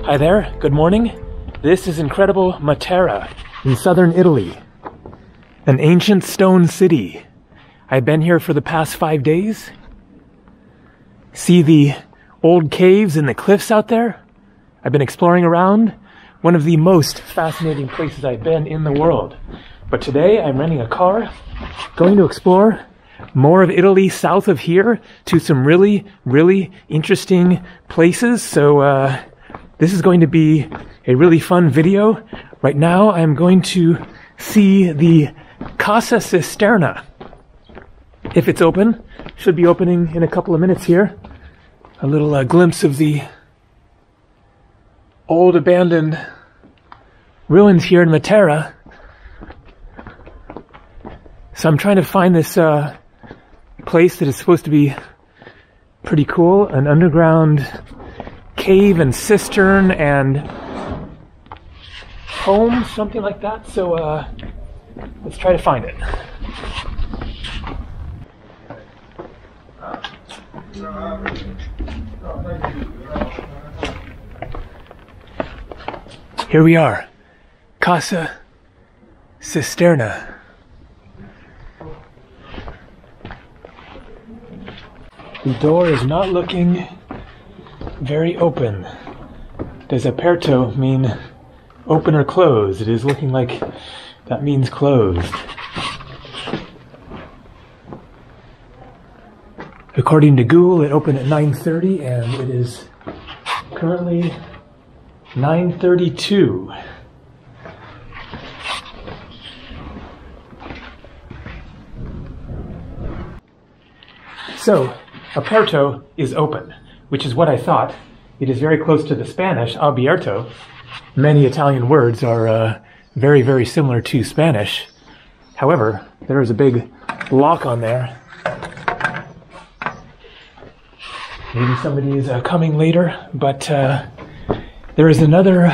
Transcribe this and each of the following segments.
Hi there, good morning. This is incredible Matera in southern Italy, an ancient stone city. I've been here for the past 5 days. See the old caves and the cliffs out there? I've been exploring around. One of the most fascinating places I've been in the world. But today I'm renting a car, going to explore more of Italy south of here to some really, really interesting places. So this is going to be a really fun video. Right now I'm going to see the Casa Cisterna. If it's open, should be opening in a couple of minutes here. A little glimpse of the old abandoned ruins here in Matera. So I'm trying to find this place that is supposed to be pretty cool, an underground cave and cistern and home, something like that. So let's try to find it. Here we are, Casa Cisterna. The door is not looking very open. Does aperto mean open or closed? It is looking like that means closed. According to Google, it opened at 9:30 and it is currently 9:32. So, aperto is open, which is what I thought. It is very close to the Spanish, abierto. Many Italian words are very, very similar to Spanish. However, there is a big lock on there. Maybe somebody is coming later, but there is another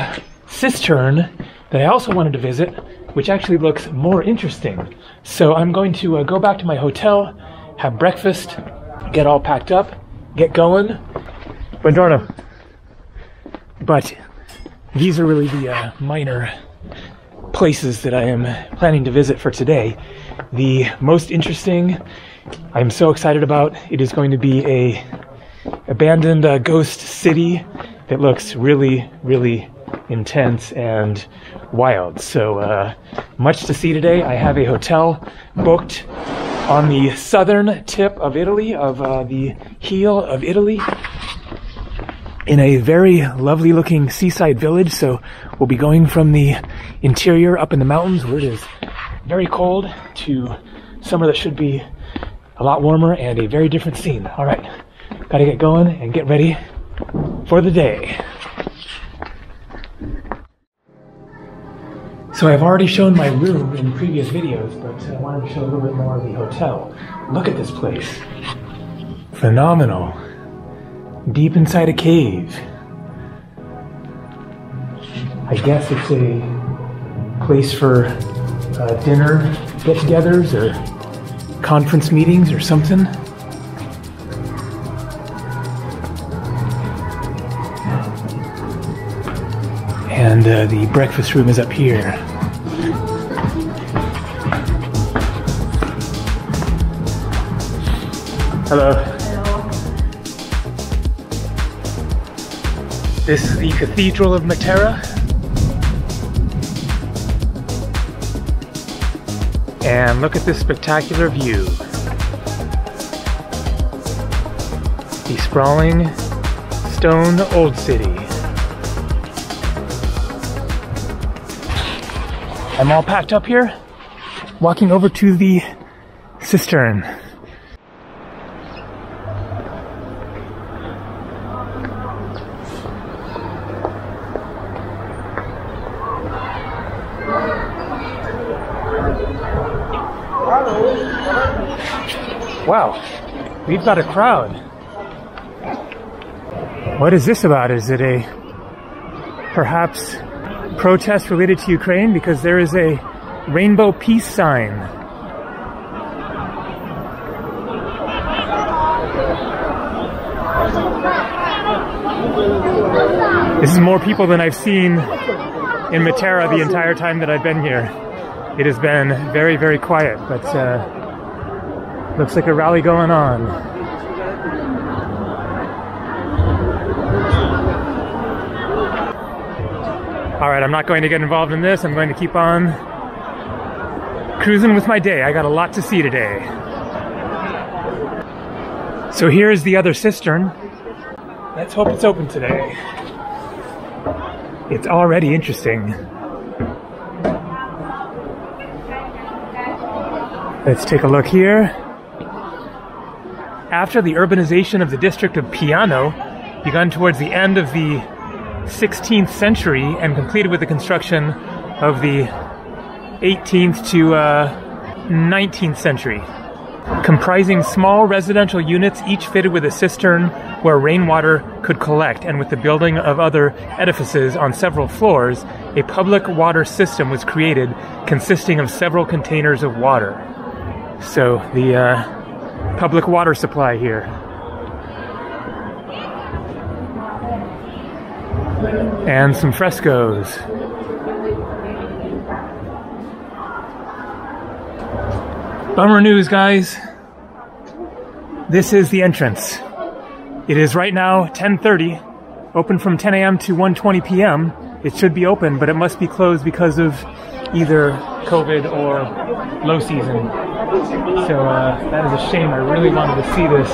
cistern that I also wanted to visit, which actually looks more interesting. So I'm going to go back to my hotel, have breakfast, get all packed up, get going. Buongiorno. But these are really the minor places that I am planning to visit for today. The most interesting, I'm so excited about, it is going to be a abandoned ghost city that looks really, really intense and wild. So much to see today. I have a hotel booked on the southern tip of Italy, of the heel of Italy, in a very lovely looking seaside village. So we'll be going from the interior up in the mountains where it is very cold to somewhere that should be a lot warmer and a very different scene. All right, gotta get going and get ready for the day. So I've already shown my room in previous videos, but I wanted to show a little bit more of the hotel. Look at this place. Phenomenal. Deep inside a cave. I guess it's a place for dinner get-togethers or conference meetings or something. And the breakfast room is up here. Hello. Hello. This is the Cathedral of Matera. And look at this spectacular view. The sprawling stone old city. I'm all packed up here, walking over to the cistern. Wow, we've got a crowd. What is this about? Is it a perhaps protest related to Ukraine? Because there is a rainbow peace sign. This is more people than I've seen in Matera the entire time that I've been here. It has been very, very quiet, but looks like a rally going on. All right, I'm not going to get involved in this. I'm going to keep on cruising with my day. I got a lot to see today. So here's the other cistern. Let's hope it's open today. It's already interesting. Let's take a look here. After the urbanization of the district of Piano, begun towards the end of the 16th century and completed with the construction of the 18th to 19th century, comprising small residential units each fitted with a cistern where rainwater could collect, and with the building of other edifices on several floors, a public water system was created consisting of several containers of water. So the public water supply here. And some frescoes. Bummer news, guys. This is the entrance. It is right now 10:30, open from 10 a.m. to 1:20 p.m. It should be open, but it must be closed because of either COVID or low season. So that is a shame. I really wanted to see this.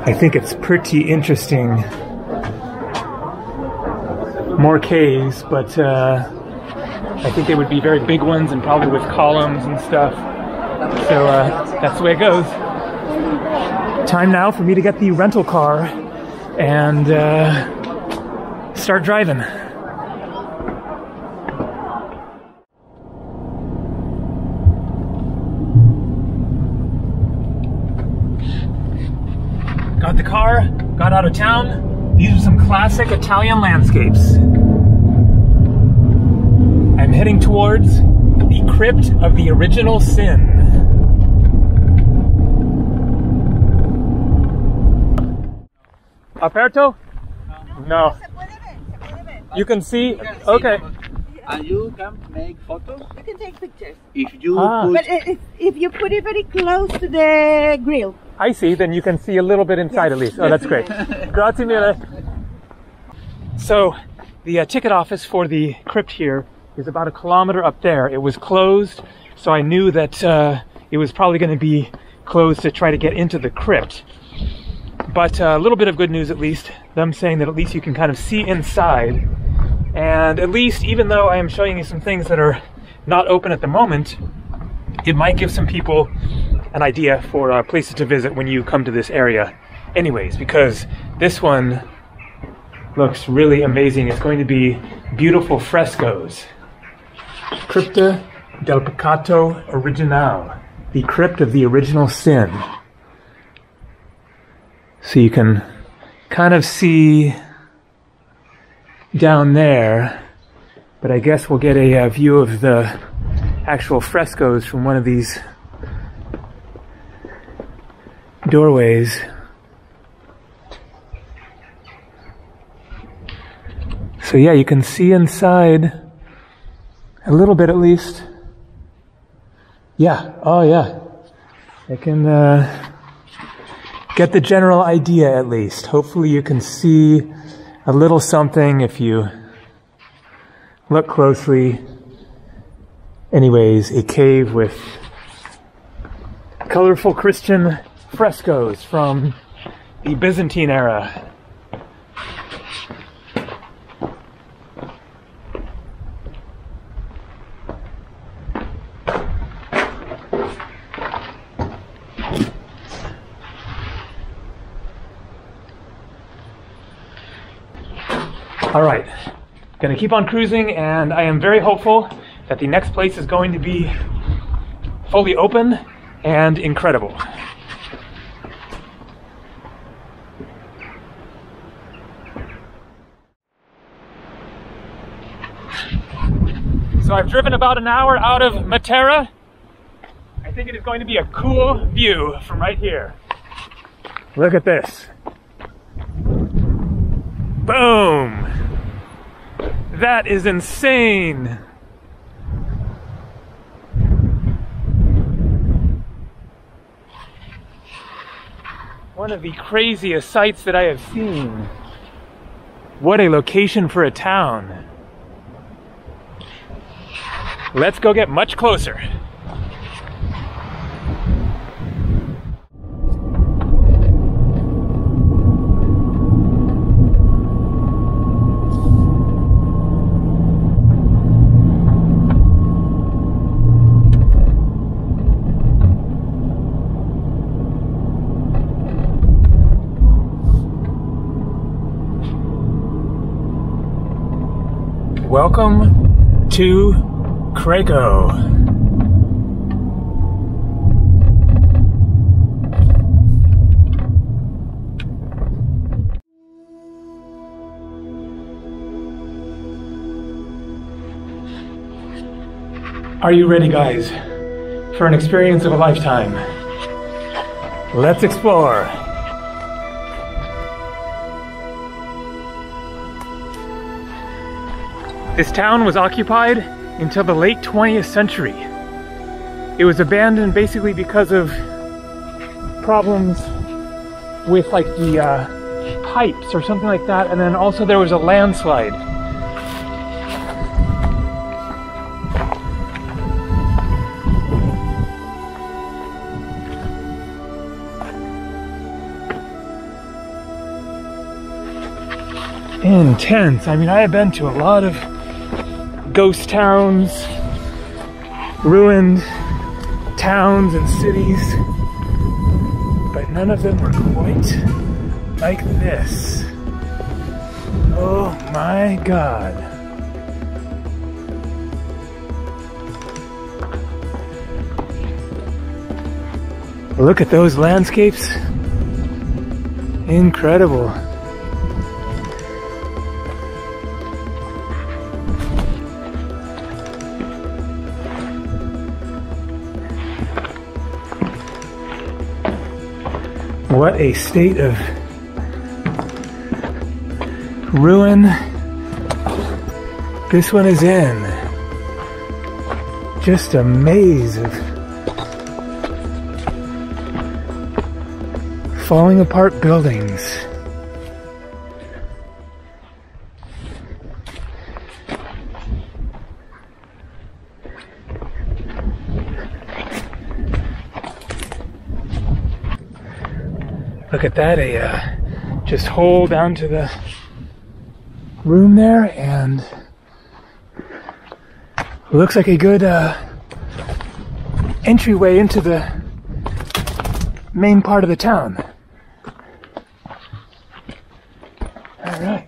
I think it's pretty interesting. More caves, but I think they would be very big ones and probably with columns and stuff. So that's the way it goes. Time now for me to get the rental car and start driving. Got the car, got out of town. These are some classic Italian landscapes. I'm heading towards the crypt of the original sin. Aperto? No. You can see? Okay. And you can make photos? You can take pictures. If you But if you put it very close to the grill. I see, then you can see a little bit inside at least. Oh, that's great. Grazie mille. So, the ticket office for the crypt here is about 1 kilometer up there. It was closed, so I knew that it was probably going to be closed to try to get into the crypt. But a little bit of good news at least, them saying that at least you can kind of see inside. And at least, even though I am showing you some things that are not open at the moment, it might give some people an idea for places to visit when you come to this area. Anyways, because this one looks really amazing. It's going to be beautiful frescoes. Crypta del Peccato Originale, the crypt of the original sin. So you can kind of see down there, but I guess we'll get a view of the actual frescoes from one of these doorways. So yeah, you can see inside a little bit at least. Yeah, oh yeah. I can get the general idea at least. Hopefully you can see a little something if you look closely. Anyways, a cave with colorful Christian frescoes from the Byzantine era. All right, gonna keep on cruising, and I am very hopeful that the next place is going to be fully open and incredible. So I've driven about an hour out of Matera. I think it is going to be a cool view from right here. Look at this. Boom! That is insane! One of the craziest sights that I have seen. What a location for a town. Let's go get much closer. Welcome to Krakow. Are you ready, guys, for an experience of a lifetime? Let's explore. This town was occupied until the late 20th century. It was abandoned basically because of problems with like the pipes or something like that, and then also there was a landslide. Intense. I mean, I have been to a lot of ghost towns, ruined towns and cities, but none of them were quite like this. Oh my God. Look at those landscapes. Incredible. What a state of ruin this one is in. Just a maze of falling apart buildings. Look at that, just hole down to the room there, and looks like a good entryway into the main part of the town. All right.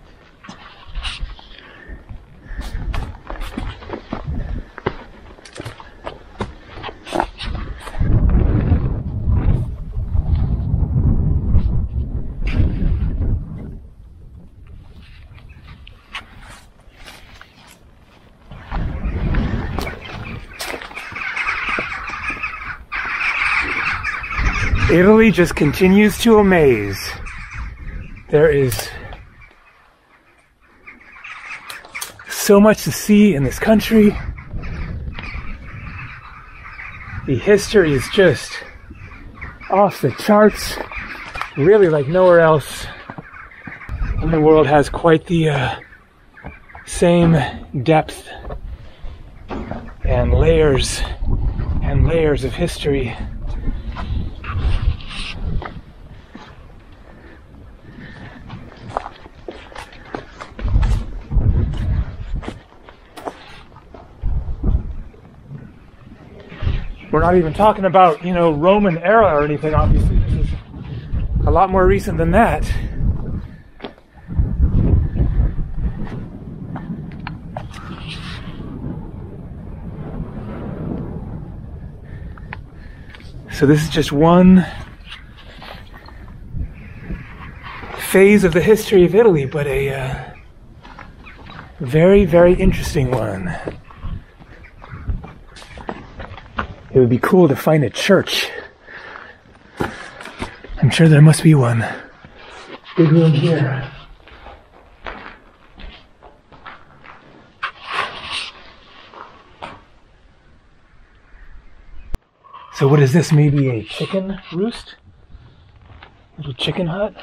Italy just continues to amaze. There is so much to see in this country. The history is just off the charts, really like nowhere else in the world has quite the same depth and layers of history. We're not even talking about, you know, Roman era or anything, obviously. This is a lot more recent than that. So this is just one phase of the history of Italy, but a very, very interesting one. It would be cool to find a church. I'm I'm sure there must be one. Big room here. So what is this? Maybe a chicken roost? Little chicken hut?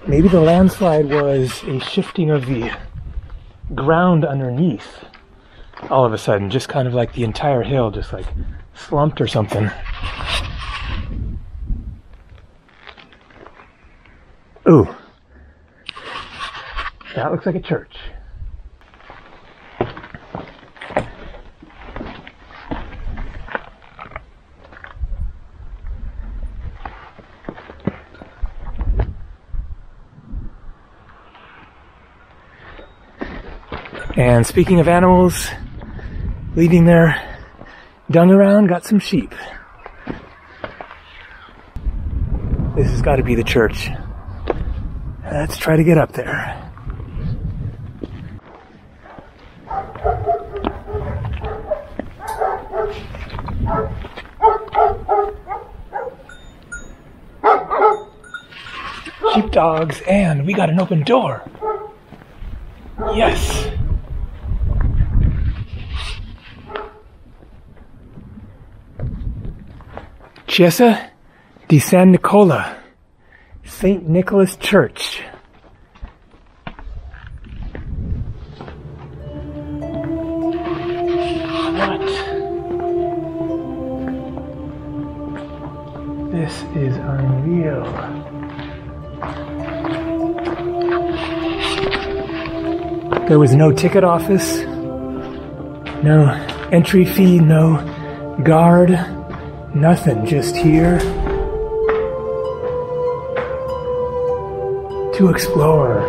Maybe the landslide was a shifting of the ground underneath all of a sudden, just kind of like the entire hill just like slumped or something. Ooh, that looks like a church. And speaking of animals, leaving their dung around, got some sheep. This has got to be the church. Let's try to get up there. Sheepdogs, and we got an open door. Yes. Chiesa di San Nicola, St. Nicholas Church. What? This is unreal. There was no ticket office, no entry fee, no guard, nothing, just here to explore.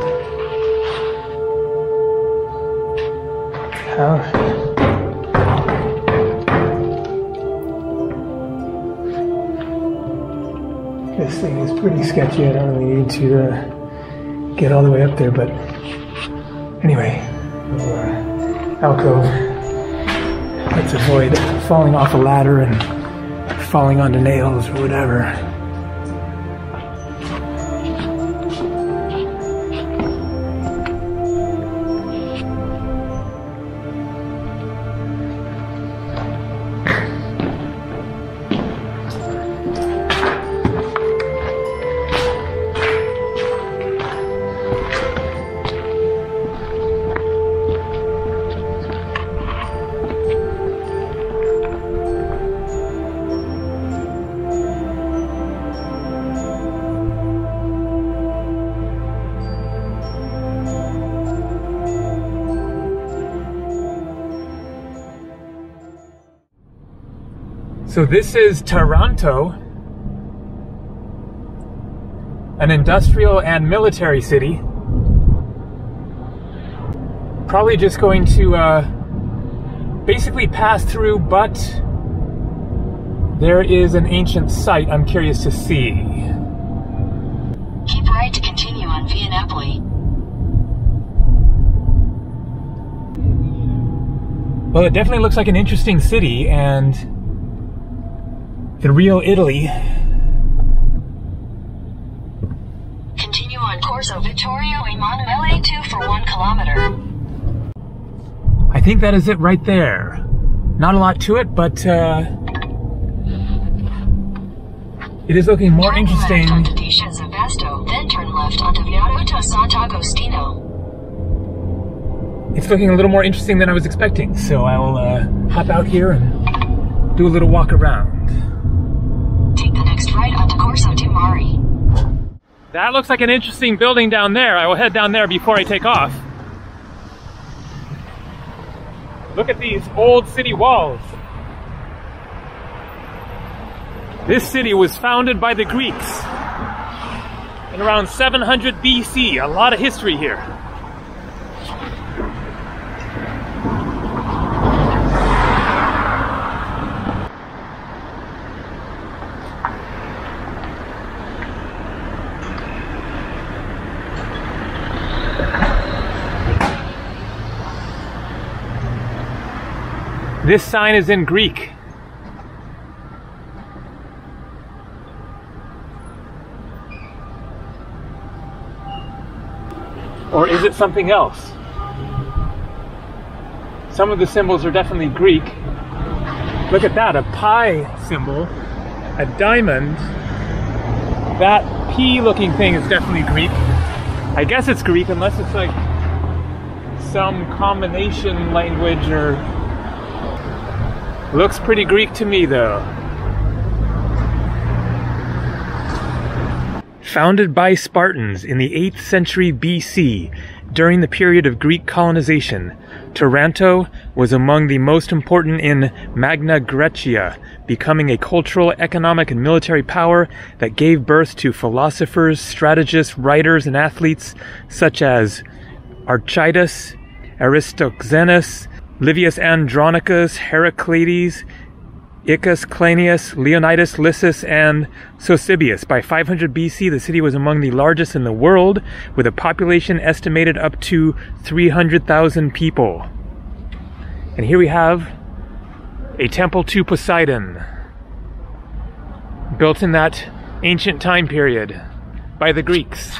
This thing is pretty sketchy. I don't really need to get all the way up there, but anyway, alcove. Let's avoid falling off a ladder and falling onto nails or whatever. So this is Taranto, an industrial and military city. Probably just going to basically pass through, but there is an ancient site I'm curious to see. Keep right to continue on Via Napoli. Well, it definitely looks like an interesting city, and the real Italy. Continue on Corso Vittorio Emanuele 2 for 1 kilometer. I think that is it right there. Not a lot to it, but it is looking more interesting. Turn left onto Discia Zavasto, then turn left onto Viaducto Sant'Agostino. It's looking a little more interesting than I was expecting, so I will hop out here and do a little walk around. Take the next right onto Corso di Mari. That looks like an interesting building down there. I will head down there before I take off. Look at these old city walls. This city was founded by the Greeks in around 700 BC. A lot of history here. This sign is in Greek. Or is it something else? Some of the symbols are definitely Greek. Look at that, a pi symbol, a diamond. That P-looking thing is definitely Greek. I guess it's Greek unless it's like some combination language or... Looks pretty Greek to me though. Founded by Spartans in the 8th century BC, during the period of Greek colonization, Taranto was among the most important in Magna Graecia, becoming a cultural, economic, and military power that gave birth to philosophers, strategists, writers, and athletes such as Archytas, Aristoxenus, Livius Andronicus, Heraclides, Icus, Clanius, Leonidas, Lysis, and Sosibius. By 500 BC, the city was among the largest in the world, with a population estimated up to 300,000 people. And here we have a temple to Poseidon, built in that ancient time period by the Greeks.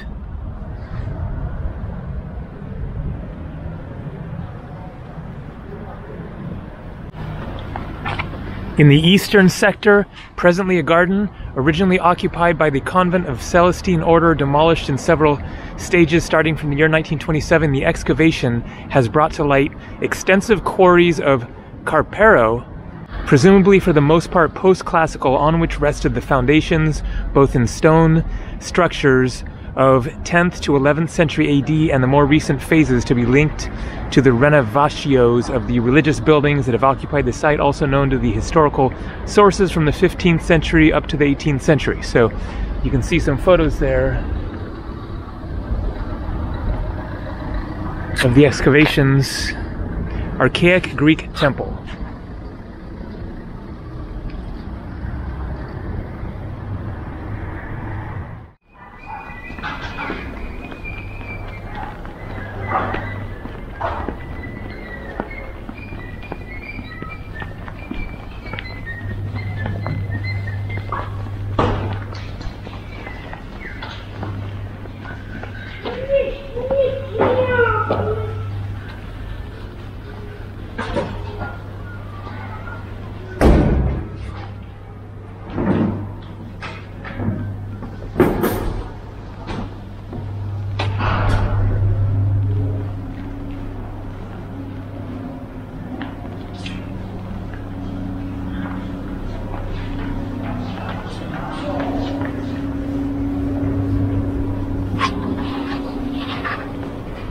In the eastern sector, presently a garden, originally occupied by the convent of Celestine Order, demolished in several stages starting from the year 1927, the excavation has brought to light extensive quarries of Carpero, presumably for the most part post-classical, on which rested the foundations, both in stone structures of 10th to 11th century AD, and the more recent phases to be linked to the renovations of the religious buildings that have occupied the site, also known to the historical sources from the 15th century up to the 18th century. So you can see some photos there of the excavations. Archaic Greek temple.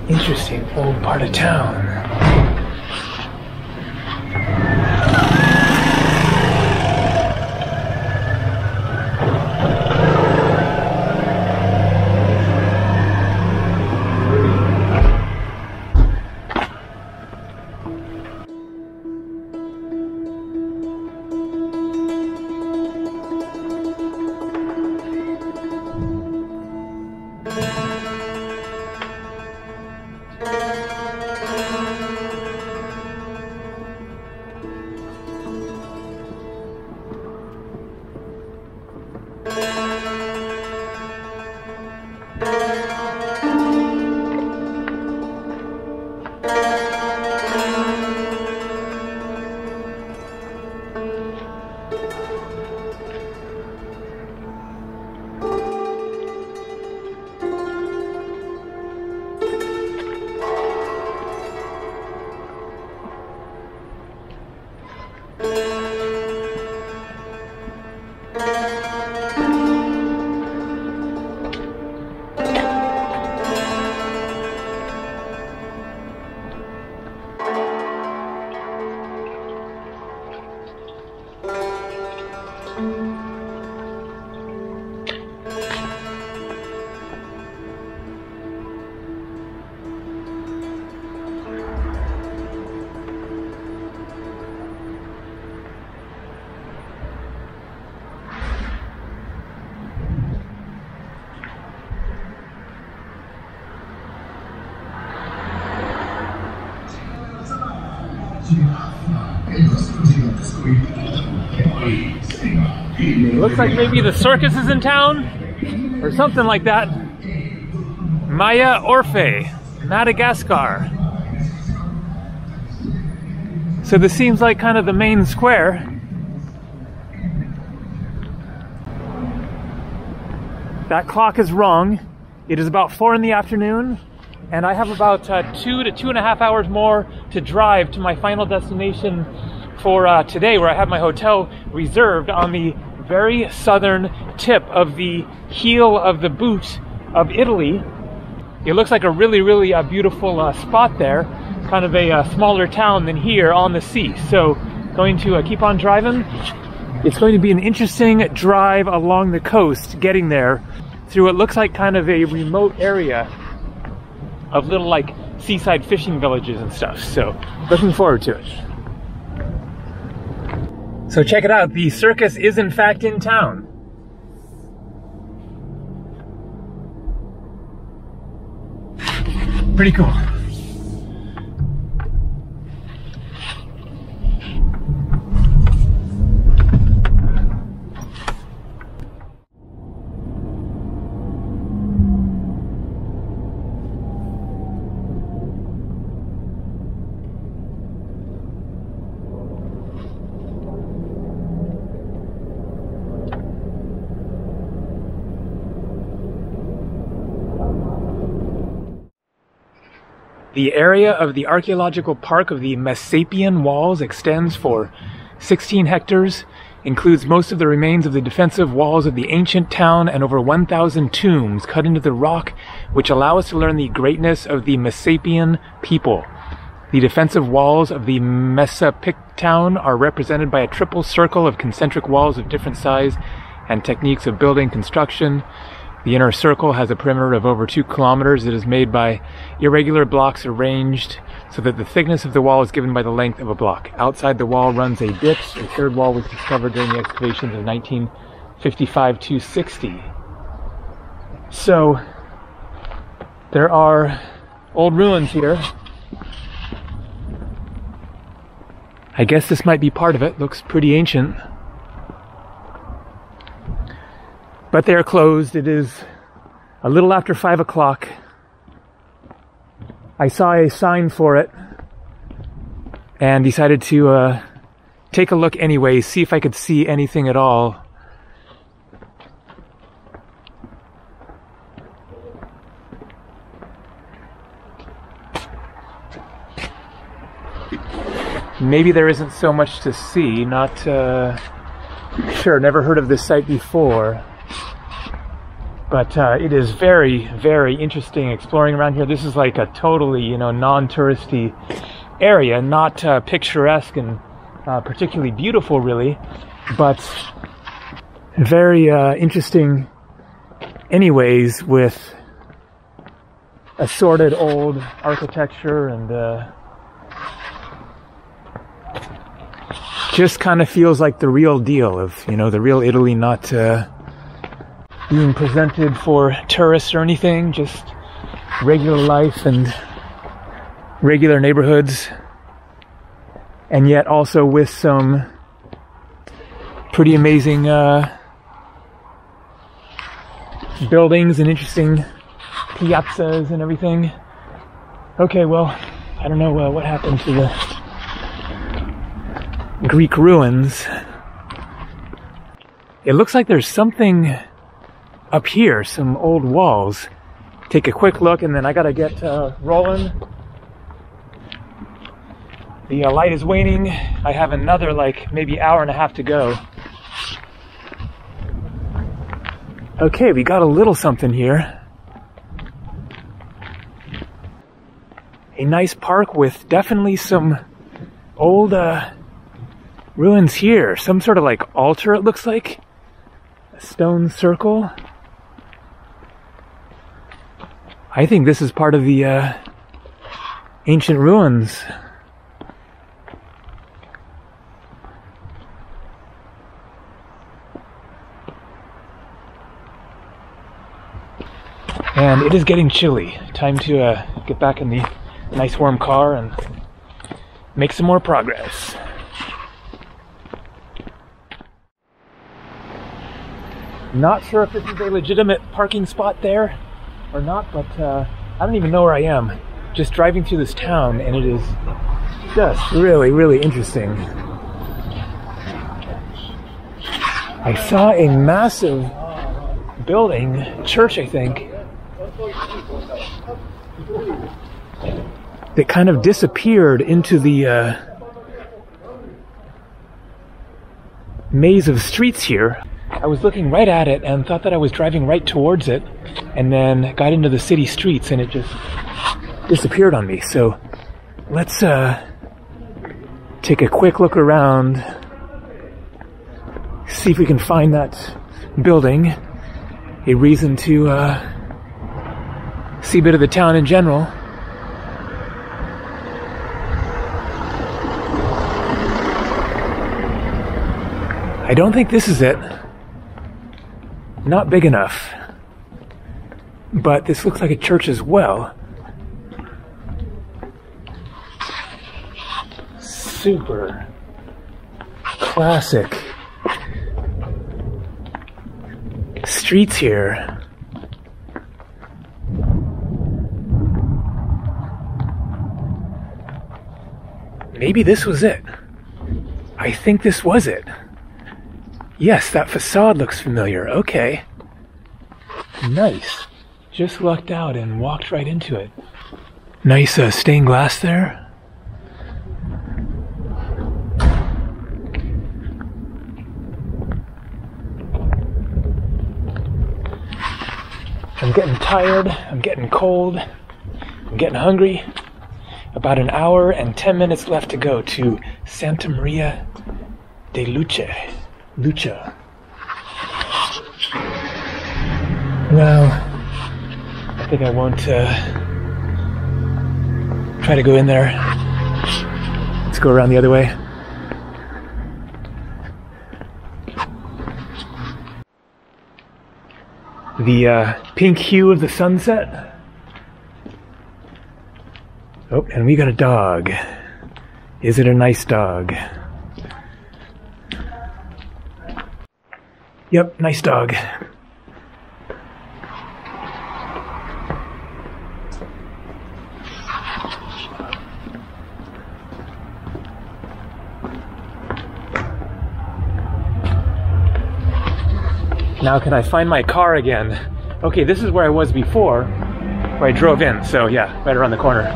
Interesting old part of town. Looks like maybe the circus is in town or something like that. Maya Orfe, Madagascar. So this seems like kind of the main square. That clock is wrong. It is about 4 in the afternoon, and I have about 2 to 2.5 hours more to drive to my final destination for today, where I have my hotel reserved on the very southern tip of the heel of the boot of Italy. It looks like a really beautiful spot there, kind of a smaller town than here on the sea. So going to keep on driving. It's going to be an interesting drive along the coast getting there through what looks like kind of a remote area of little like seaside fishing villages and stuff. So looking forward to it. So check it out, the circus is in fact in town. Pretty cool. The area of the archaeological park of the Messapian Walls extends for 16 hectares, includes most of the remains of the defensive walls of the ancient town and over 1,000 tombs cut into the rock, which allow us to learn the greatness of the Messapian people. The defensive walls of the Messapic town are represented by a triple circle of concentric walls of different size and techniques of building construction. The inner circle has a perimeter of over 2 kilometers. It is made by irregular blocks arranged so that the thickness of the wall is given by the length of a block. Outside the wall runs a ditch. A third wall was discovered during the excavations of 1955 to 60. So there are old ruins here. I guess this might be part of it. Looks pretty ancient. But they are closed. It is a little after 5 o'clock. I saw a sign for it and decided to take a look anyway, see if I could see anything at all. Maybe there isn't so much to see. Not sure. Never heard of this site before. But it is very interesting exploring around here. This is like a totally, non-touristy area, not picturesque and particularly beautiful, really, but very interesting anyways, with assorted old architecture and just kind of feels like the real deal of, the real Italy, not being presented for tourists or anything, just regular life and regular neighborhoods, and yet also with some pretty amazing buildings and interesting piazzas and everything. Okay, well, I don't know what happened to the Greek ruins. It looks like there's something up here, some old walls. Take a quick look and then I gotta get rolling. The light is waning. I have another maybe hour and a half to go. Okay, we got a little something here. A nice park with definitely some old ruins here. Some sort of altar, it looks like. A stone circle. I think this is part of the ancient ruins. And it is getting chilly. Time to get back in the nice warm car and make some more progress. Not sure if this is a legitimate parking spot there or not, but I don't even know where I am. Just driving through this town, and it is just really, really interesting. I saw a massive building, church I think, that kind of disappeared into the maze of streets here. I was looking right at it and thought that I was driving right towards it, and then got into the city streets and it just disappeared on me. So let's take a quick look around, see if we can find that building, a reason to see a bit of the town in general. I don't think this is it. Not big enough. But this looks like a church as well. Super classic streets here. Maybe this was it. I think this was it. Yes, that facade looks familiar. Okay. Nice. Just lucked out and walked right into it. Nice stained glass there. I'm getting tired, I'm getting cold, I'm getting hungry. About an hour and 10 minutes left to go to Santa Maria de Lucha. Well, I think I won't try to go in there. Let's go around the other way. The pink hue of the sunset. Oh, and we got a dog. Is it a nice dog? Yep, nice dog. Now can I find my car again? Okay, this is where I was before, where I drove in, so yeah, right around the corner.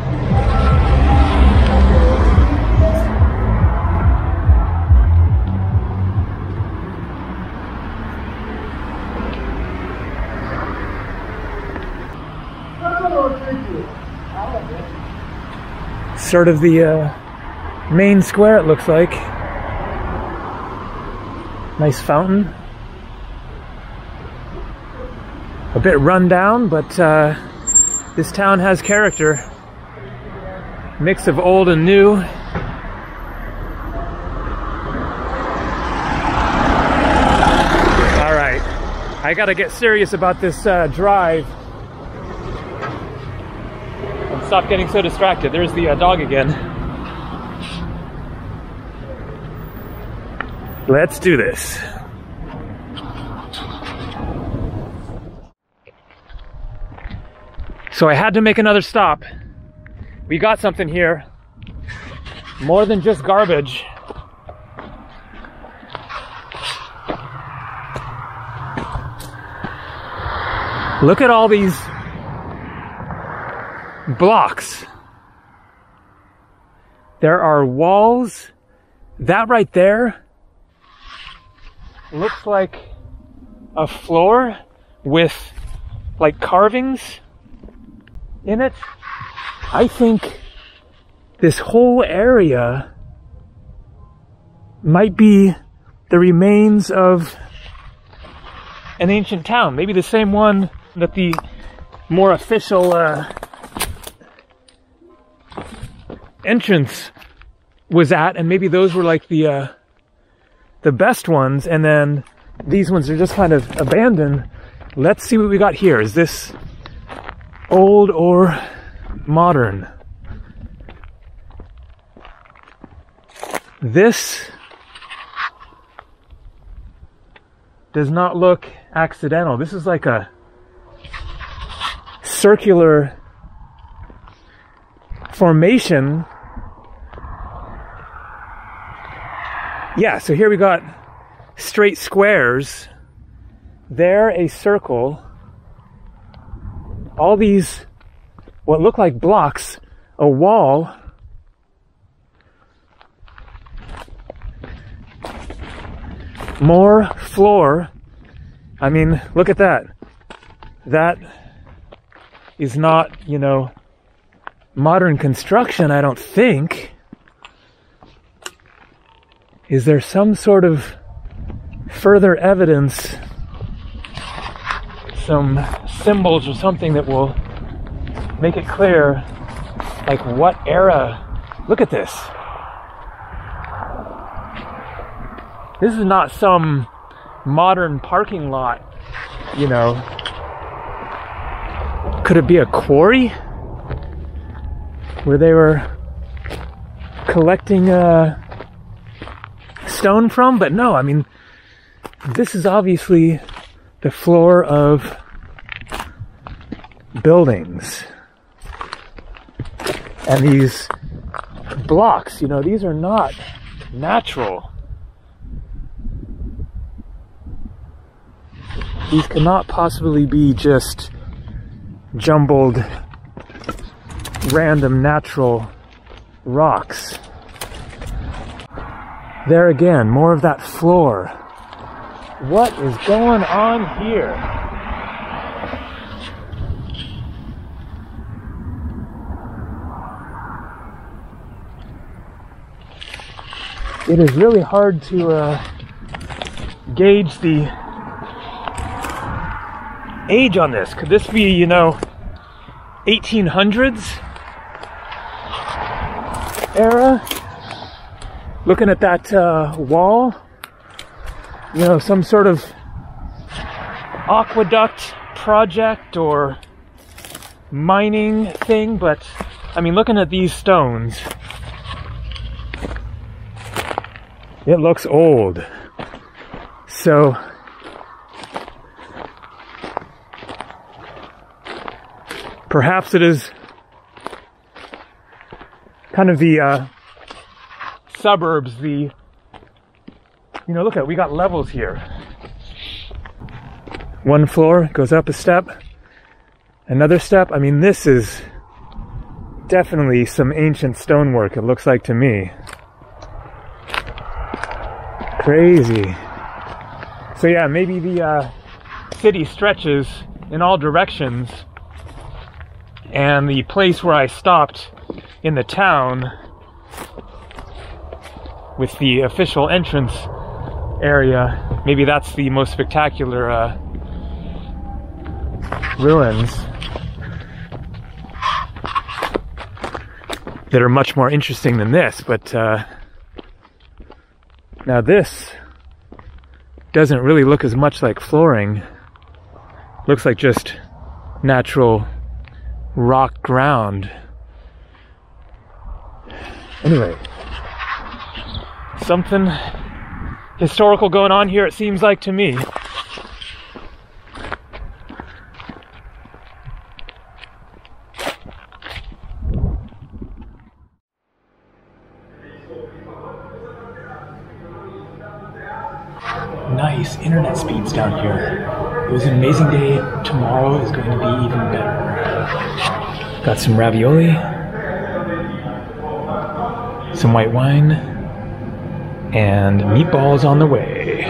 Sort of the main square, it looks like. Nice fountain. A bit run down, but this town has character. Mix of old and new. Alright, I gotta get serious about this drive. And stop getting so distracted. There's the dog again. Let's do this. So I had to make another stop. We got something here. More than just garbage. Look at all these blocks. There are walls. That right there looks like a floor with like carvings in it. I think this whole area might be the remains of an ancient town. Maybe the same one that the more official entrance was at, and maybe those were like the best ones, and then these ones are just kind of abandoned. Let's see what we got here. Is this old or modern? does not look accidental. This is like a circular formation. Yeah, so here we got straight squares. There, a circle. All these, what look like blocks, a wall. More floor. I mean, look at that. That is not, you know, modern construction, I don't think. Is there some sort of further evidence, some symbols or something that will make it clear, like what era? Look at this. This is not some modern parking lot, you know. Could it be a quarry where they were collecting stone from? But no, I mean, this is obviously the floor of buildings. And these blocks, you know, these are not natural. These cannot possibly be just jumbled, random natural rocks. There again, more of that floor. What is going on here? It is really hard to gauge the age on this. Could this be, you know, 1800s era? Looking at that wall, you know, some sort of aqueduct project or mining thing. But I mean, looking at these stones, it looks old. So perhaps it is kind of the suburbs, you know, look at, we got levels here. One floor goes up a step, another step. I mean, this is definitely some ancient stonework, it looks like to me. Crazy. So yeah, maybe the city stretches in all directions, and the place where I stopped in the town with the official entrance area, maybe that's the most spectacular ruins that are much more interesting than this. But now this doesn't really look as much like flooring. Looks like just natural rock ground. Anyway, something historical going on here, it seems like to me. Nice internet speeds down here. It was an amazing day. Tomorrow is going to be even better. Got some ravioli, some white wine, and meatballs on the way.